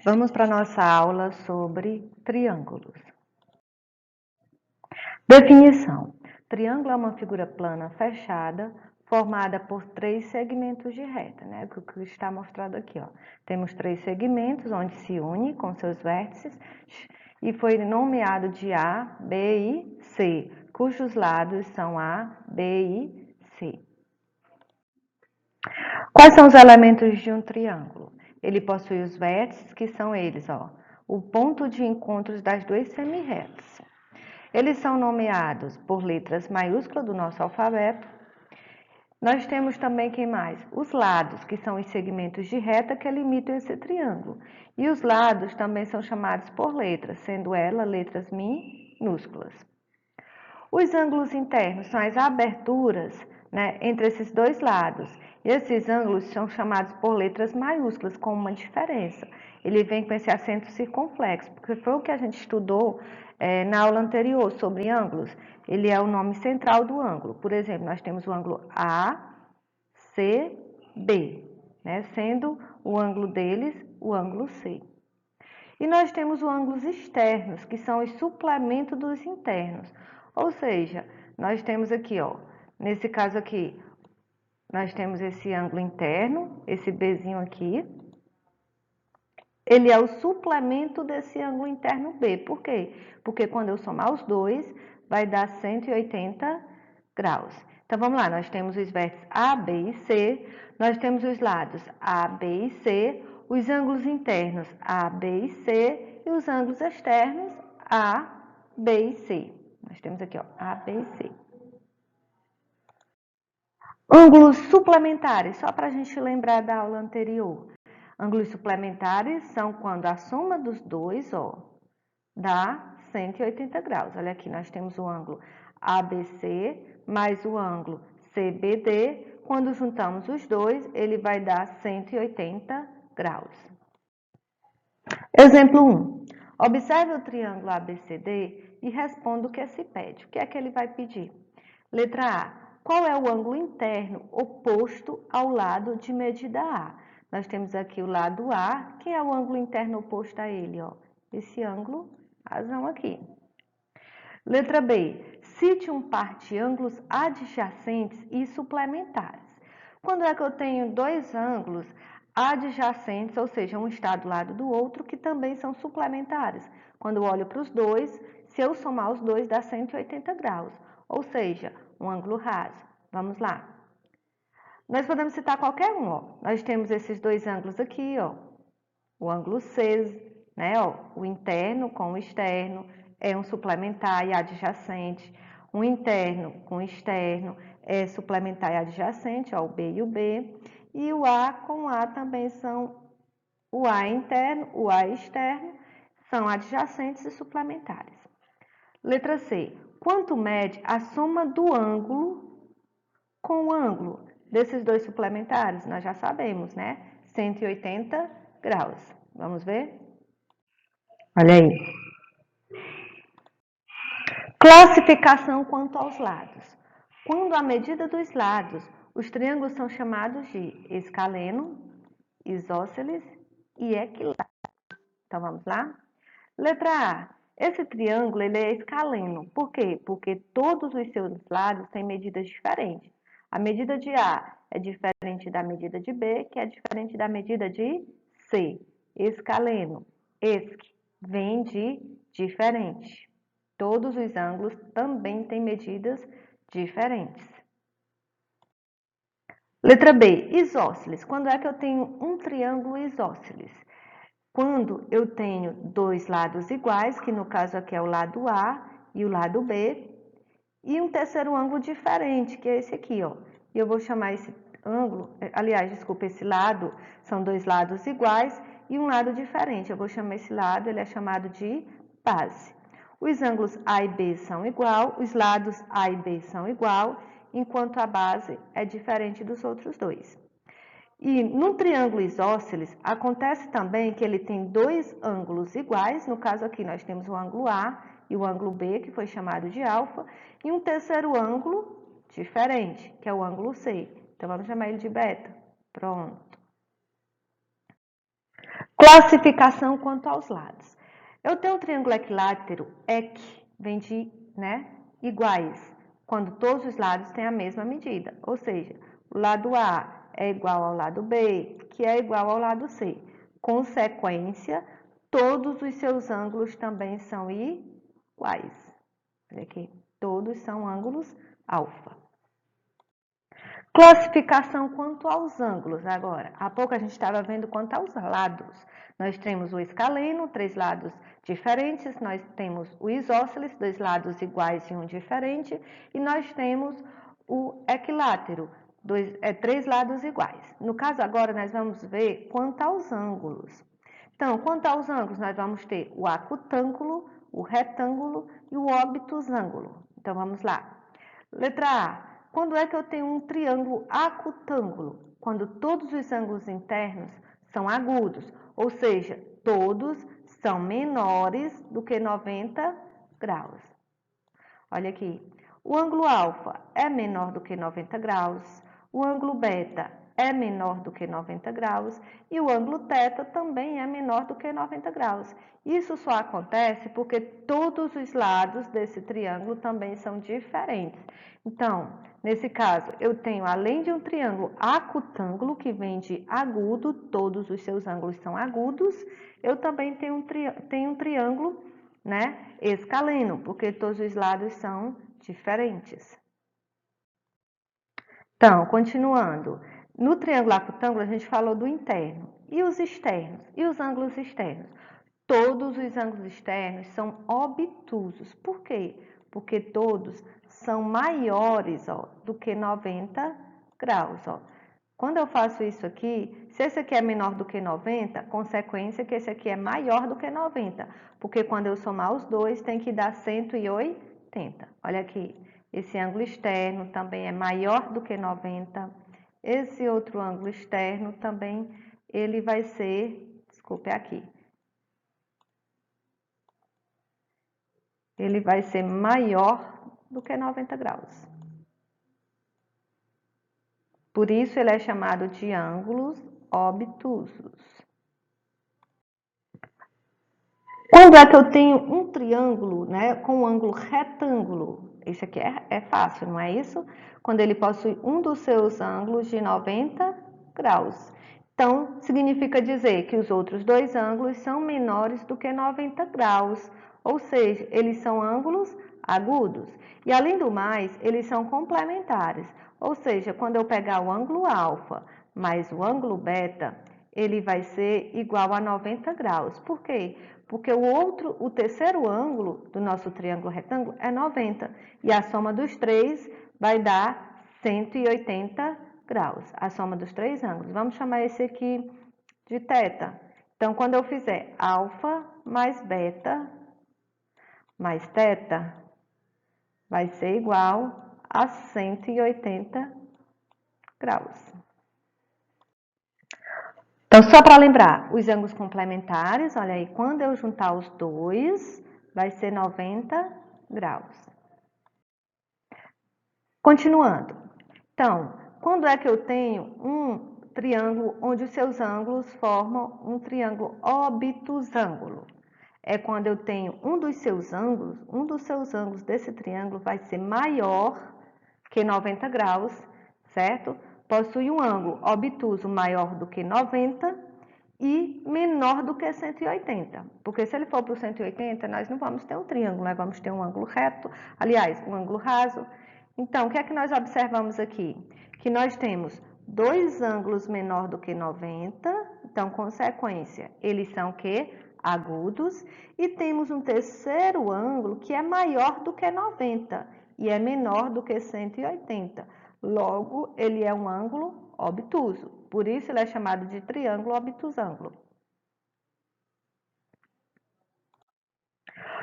Vamos para a nossa aula sobre triângulos. Definição. Triângulo é uma figura plana fechada, formada por 3 segmentos de reta, né? O que está mostrado aqui, ó. Temos 3 segmentos onde se une com seus vértices e foi nomeado de A, B e C, cujos lados são A, B e C. Quais são os elementos de um triângulo? Ele possui os vértices, que são eles, ó, o ponto de encontro das duas semirretas. Eles são nomeados por letras maiúsculas do nosso alfabeto. Nós temos também, quem mais? Os lados, que são os segmentos de reta que limitam esse triângulo. E os lados também são chamados por letras, sendo elas letras minúsculas. Os ângulos internos são as aberturas, né, entre esses dois lados. E esses ângulos são chamados por letras maiúsculas, com uma diferença. Ele vem com esse acento circunflexo, porque foi o que a gente estudou na aula anterior sobre ângulos. Ele é o nome central do ângulo. Por exemplo, nós temos o ângulo ACB, né, sendo o ângulo deles o ângulo C. E nós temos os ângulos externos, que são os suplementos dos internos. Ou seja, nós temos aqui, ó, nesse caso aqui, nós temos esse ângulo interno, esse Bzinho aqui. Ele é o suplemento desse ângulo interno B. Por quê? Porque quando eu somar os dois, vai dar 180 graus. Então, vamos lá, nós temos os vértices A, B e C, nós temos os lados A, B e C, os ângulos internos A, B e C e os ângulos externos A, B e C. Nós temos aqui, ó, A, B e C. Ângulos suplementares, só para a gente lembrar da aula anterior. Ângulos suplementares são quando a soma dos dois, ó, dá 180 graus. Olha aqui, nós temos o ângulo ABC mais o ângulo CBD. Quando juntamos os dois, ele vai dar 180 graus. Exemplo 1. Observe o triângulo ABCD e responda o que se pede. O que é que ele vai pedir? Letra A. Qual é o ângulo interno oposto ao lado de medida A? Nós temos aqui o lado A, que é o ângulo interno oposto a ele, ó. Esse ângulo azul aqui. Letra B. Cite um par de ângulos adjacentes e suplementares. Quando é que eu tenho dois ângulos adjacentes, ou seja, um está do lado do outro, que também são suplementares? Quando eu olho para os dois, se eu somar os dois, dá 180 graus, ou seja, um ângulo raso. Vamos lá. Nós podemos citar qualquer um, ó. Nós temos esses dois ângulos aqui, ó. O ângulo C, né, ó, o interno com o externo, é um suplementar e adjacente. O interno com o externo é suplementar e adjacente, ó, o B e o B. E o A com o A também são o A interno, o A externo, são adjacentes e suplementares. Letra C. Quanto mede a soma do ângulo com o ângulo desses dois suplementares? Nós já sabemos, né? 180 graus. Vamos ver? Olha aí. Classificação quanto aos lados. Quando a medida dos lados, os triângulos são chamados de escaleno, isósceles e equilátero. Então, vamos lá? Letra A. Esse triângulo ele é escaleno. Por quê? Porque todos os seus lados têm medidas diferentes. A medida de A é diferente da medida de B, que é diferente da medida de C. Escaleno. Esque vem de diferente. Todos os ângulos também têm medidas diferentes. Letra B. Isósceles. Quando é que eu tenho um triângulo isósceles? Quando eu tenho dois lados iguais, que no caso aqui é o lado A e o lado B, e um terceiro ângulo diferente, que é esse aqui, ó. E eu vou chamar esse ângulo, aliás, desculpa, esse lado, são dois lados iguais e um lado diferente. Eu vou chamar esse lado, ele é chamado de base. Os ângulos A e B são igual, os lados A e B são igual, enquanto a base é diferente dos outros dois. E no triângulo isósceles, acontece também que ele tem dois ângulos iguais, no caso aqui nós temos o ângulo A e o ângulo B, que foi chamado de alfa, e um terceiro ângulo diferente, que é o ângulo C. Então, vamos chamar ele de beta. Pronto. Classificação quanto aos lados. Eu tenho um triângulo equilátero vem de, iguais, quando todos os lados têm a mesma medida. Ou seja, o lado A é igual ao lado B, que é igual ao lado C. Consequência, todos os seus ângulos também são iguais. Olha aqui, todos são ângulos alfa. Classificação quanto aos ângulos agora. Há pouco a gente estava vendo quanto aos lados. Nós temos o escaleno, 3 lados diferentes. Nós temos o isósceles, 2 lados iguais e um diferente. E nós temos o equilátero, 3 lados iguais. No caso agora, nós vamos ver quanto aos ângulos. Então, quanto aos ângulos, nós vamos ter o acutângulo, o retângulo e o obtusângulo. Então, vamos lá. Letra A. Quando é que eu tenho um triângulo acutângulo? Quando todos os ângulos internos são agudos, ou seja, todos são menores do que 90 graus. Olha aqui, o ângulo alfa é menor do que 90 graus, o ângulo beta é menor do que 90 graus e o ângulo θ também é menor do que 90 graus. Isso só acontece porque todos os lados desse triângulo também são diferentes. Então, nesse caso, eu tenho, além de um triângulo acutângulo, que vem de agudo, todos os seus ângulos são agudos, eu também tenho um triângulo, escaleno, porque todos os lados são diferentes. Então, continuando. No triângulo acutângulo, a gente falou do interno. E os externos? E os ângulos externos? Todos os ângulos externos são obtusos. Por quê? Porque todos são maiores do que 90 graus. Quando eu faço isso aqui, se esse aqui é menor do que 90, consequência que esse aqui é maior do que 90. Porque quando eu somar os dois, tem que dar 180. Olha aqui, esse ângulo externo também é maior do que 90. Esse outro ângulo externo também, ele vai ser, desculpe aqui, ele vai ser maior do que 90 graus. Por isso, ele é chamado de ângulos obtusos. Quando é que eu tenho um triângulo, com um ângulo retângulo? Esse aqui é fácil, não é isso? Quando ele possui um dos seus ângulos de 90 graus. Então, significa dizer que os outros dois ângulos são menores do que 90 graus. Ou seja, eles são ângulos agudos. E, além do mais, eles são complementares. Ou seja, quando eu pegar o ângulo alfa mais o ângulo beta, ele vai ser igual a 90 graus. Por quê? Porque o terceiro ângulo do nosso triângulo retângulo é 90. E a soma dos três vai dar 180 graus. A soma dos três ângulos. Vamos chamar esse aqui de θ. Então, quando eu fizer alfa mais beta mais θ, vai ser igual a 180 graus. Então, só para lembrar, os ângulos complementares, olha aí, quando eu juntar os dois, vai ser 90 graus. Continuando. Então, quando é que eu tenho um triângulo onde os seus ângulos formam um triângulo obtusângulo? É quando eu tenho um dos seus ângulos desse triângulo vai ser maior que 90 graus, certo? Possui um ângulo obtuso maior do que 90 e menor do que 180. Porque se ele for para o 180, nós não vamos ter um triângulo, nós vamos ter um ângulo reto, aliás, um ângulo raso. Então, o que é que nós observamos aqui? Que nós temos dois ângulos menor do que 90, então, consequência, eles são o quê? Agudos. E temos um terceiro ângulo que é maior do que 90 e é menor do que 180. Logo, ele é um ângulo obtuso. Por isso, ele é chamado de triângulo obtusângulo.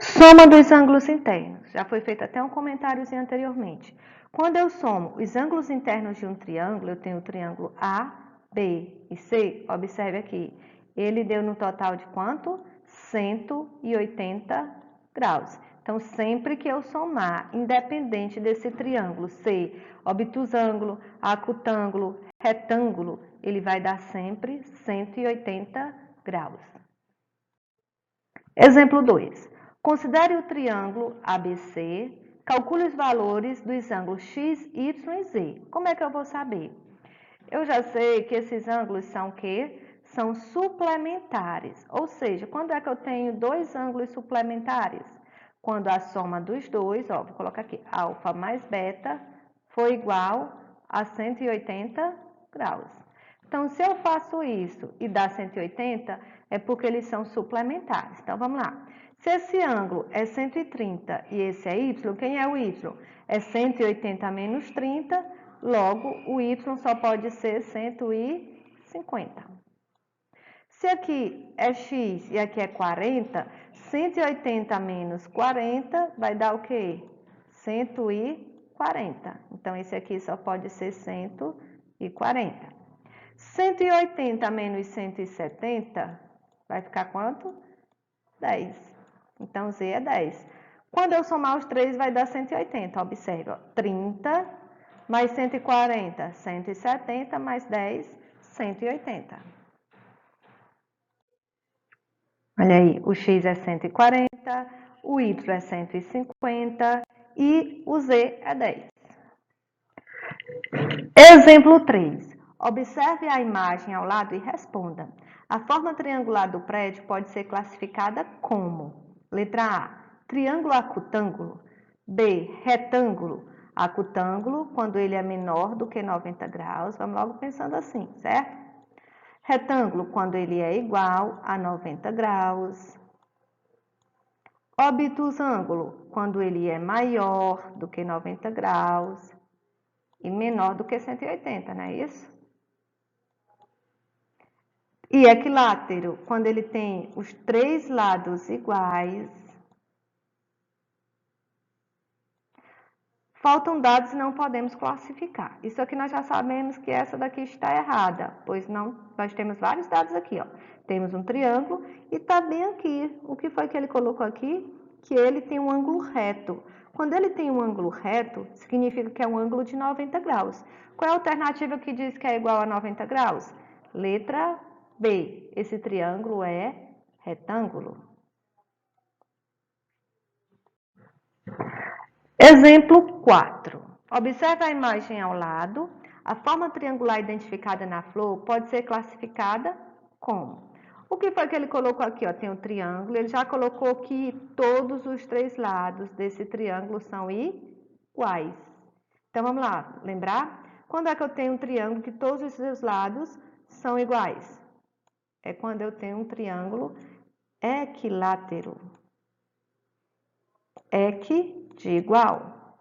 Soma dos ângulos internos. Já foi feito até um comentáriozinho anteriormente. Quando eu somo os ângulos internos de um triângulo, eu tenho o triângulo A, B e C. Observe aqui. Ele deu no total de quanto? 180 graus. Então, sempre que eu somar, independente desse triângulo ser obtusângulo, acutângulo, retângulo, ele vai dar sempre 180 graus. Exemplo 2. Considere o triângulo ABC, calcule os valores dos ângulos X, Y e Z. Como é que eu vou saber? Eu já sei que esses ângulos são o quê? São suplementares, ou seja, quando é que eu tenho dois ângulos suplementares? Quando a soma dos dois, ó, vou colocar aqui, alfa mais beta, for igual a 180 graus. Então, se eu faço isso e dá 180, é porque eles são suplementares. Então, vamos lá. Se esse ângulo é 130 e esse é y, quem é o y? É 180 menos 30, logo o y só pode ser 150. Se aqui é x e aqui é 40, 180 menos 40 vai dar o quê? 140. Então, esse aqui só pode ser 140. 180 menos 170 vai ficar quanto? 10. Então, Z é 10. Quando eu somar os três, vai dar 180. Observe, ó, 30 mais 140, 170 mais 10, 180. Olha aí, o X é 140, o Y é 150 e o Z é 10. Exemplo 3. Observe a imagem ao lado e responda. A forma triangular do prédio pode ser classificada como: letra A, triângulo acutângulo, B, retângulo. Acutângulo, quando ele é menor do que 90 graus, vamos logo pensando assim, certo? Retângulo, quando ele é igual a 90 graus. Obtusângulo, quando ele é maior do que 90 graus e menor do que 180, não é isso? E equilátero, quando ele tem os três lados iguais. Faltam dados e não podemos classificar. Isso aqui nós já sabemos que essa daqui está errada, pois não, nós temos vários dados aqui, ó. Temos um triângulo e está bem aqui. O que foi que ele colocou aqui? Que ele tem um ângulo reto. Quando ele tem um ângulo reto, significa que é um ângulo de 90 graus. Qual é a alternativa que diz que é igual a 90 graus? Letra B. Esse triângulo é retângulo. Exemplo 4. Observe a imagem ao lado. A forma triangular identificada na flor pode ser classificada como? O que foi que ele colocou aqui? Ó, tem um triângulo, ele já colocou que todos os três lados desse triângulo são iguais. Então, vamos lá, lembrar? Quando é que eu tenho um triângulo que todos os seus lados são iguais? É quando eu tenho um triângulo equilátero. Equi de igual,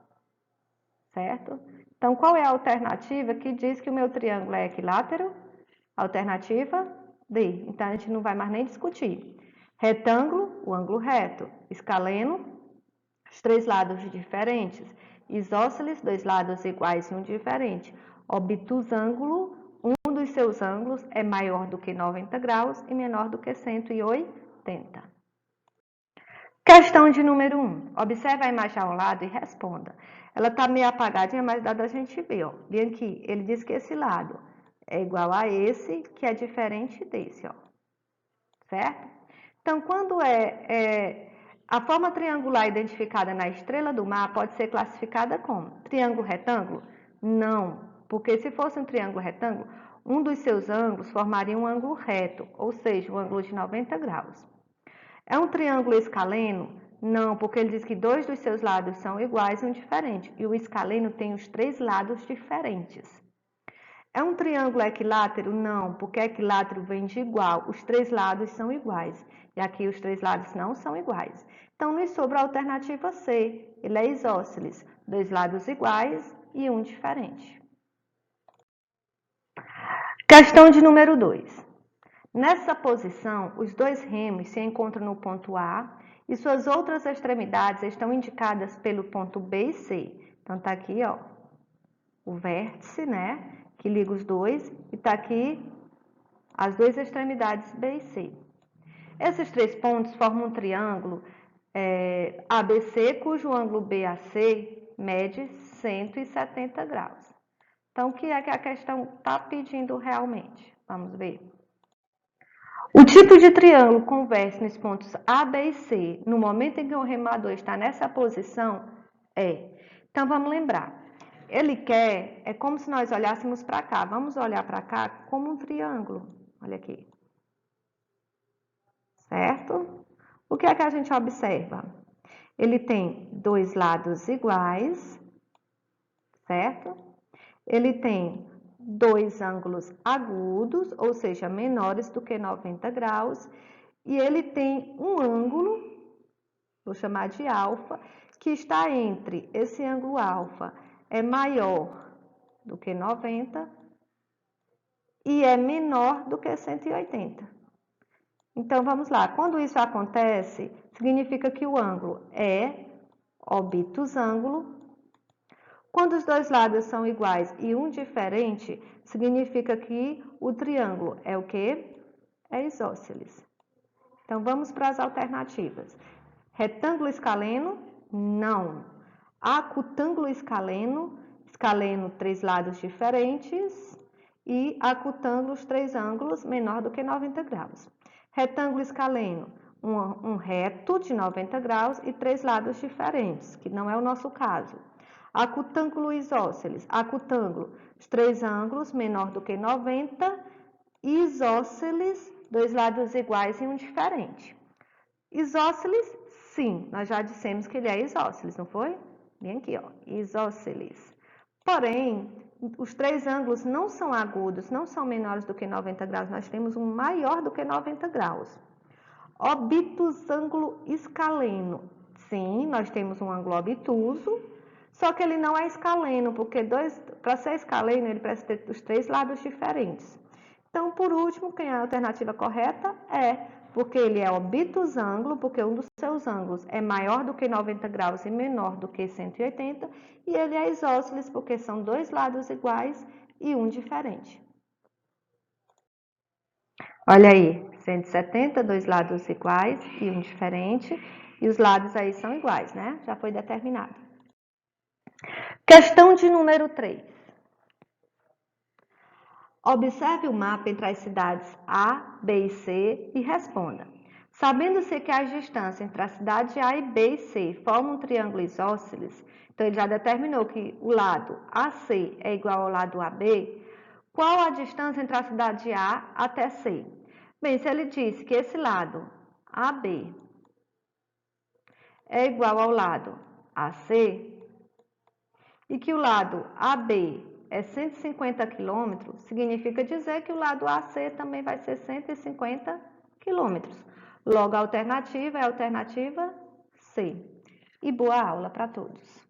certo? Então, qual é a alternativa que diz que o meu triângulo é equilátero? Alternativa D. Então, a gente não vai mais nem discutir. Retângulo, o ângulo reto. Escaleno, os três lados diferentes. Isósceles, dois lados iguais e um diferente. Obtusângulo, um dos seus ângulos é maior do que 90 graus e menor do que 180. Questão de número 1. Observe a imagem ao lado e responda. Ela está meio apagadinha, mas dá da gente ver. Ó. Bem aqui, ele diz que esse lado é igual a esse, que é diferente desse. Ó. Certo? Então, quando a forma triangular identificada na estrela do mar pode ser classificada como triângulo retângulo? Não, porque se fosse um triângulo retângulo, um dos seus ângulos formaria um ângulo reto, ou seja, um ângulo de 90 graus. É um triângulo escaleno? Não, porque ele diz que dois dos seus lados são iguais e um diferente. E o escaleno tem os três lados diferentes. É um triângulo equilátero? Não, porque equilátero vem de igual. Os três lados são iguais. E aqui os três lados não são iguais. Então, nos sobra a alternativa C. Ele é isósceles. Dois lados iguais e um diferente. Questão de número 2. Nessa posição, os dois remos se encontram no ponto A e suas outras extremidades estão indicadas pelo ponto B e C. Então, tá aqui, ó, o vértice, né, que liga os dois, e tá aqui as duas extremidades B e C. Esses três pontos formam um triângulo ABC, cujo ângulo BAC mede 170 graus. Então, o que é que a questão está pedindo realmente? Vamos ver. O tipo de triângulo converge nos pontos A, B e C no momento em que o remador está nessa posição é. Então, vamos lembrar. Ele quer, é como se nós olhássemos para cá. Vamos olhar para cá como um triângulo. Olha aqui. Certo? O que é que a gente observa? Ele tem dois lados iguais, certo? Ele tem dois ângulos agudos, ou seja, menores do que 90 graus, e ele tem um ângulo, vou chamar de alfa, que está entre esse ângulo alfa é maior do que 90 e é menor do que 180. Então, vamos lá. Quando isso acontece, significa que o ângulo é obtusângulo. Quando os dois lados são iguais e um diferente, significa que o triângulo é o quê? É isósceles. Então, vamos para as alternativas. Retângulo escaleno? Não. Acutângulo escaleno? Escaleno, três lados diferentes. E acutângulo, os três ângulos menor do que 90 graus. Retângulo escaleno, um reto de 90 graus e três lados diferentes, que não é o nosso caso. Acutângulo isósceles, acutângulo, os três ângulos menor do que 90, isósceles, dois lados iguais e um diferente. Isósceles, sim, nós já dissemos que ele é isósceles, não foi? Vem aqui, ó, isósceles. Porém, os três ângulos não são agudos, não são menores do que 90 graus, nós temos um maior do que 90 graus. Obtusângulo escaleno, sim, nós temos um ângulo obtuso, só que ele não é escaleno, porque para ser escaleno ele precisa ter os três lados diferentes. Então, por último, quem é a alternativa correta é, porque ele é obtusângulo, porque um dos seus ângulos é maior do que 90 graus e menor do que 180, e ele é isósceles, porque são dois lados iguais e um diferente. Olha aí, 170, dois lados iguais e um diferente, e os lados aí são iguais, né? Já foi determinado. Questão de número 3. Observe o mapa entre as cidades A, B e C e responda. Sabendo-se que as distâncias entre a cidade A e B e C formam um triângulo isósceles, então ele já determinou que o lado AC é igual ao lado AB, qual a distância entre a cidade A até C? Bem, se ele disse que esse lado AB é igual ao lado AC e que o lado AB é 150 km, significa dizer que o lado AC também vai ser 150 km. Logo, a alternativa é a alternativa C. E boa aula para todos!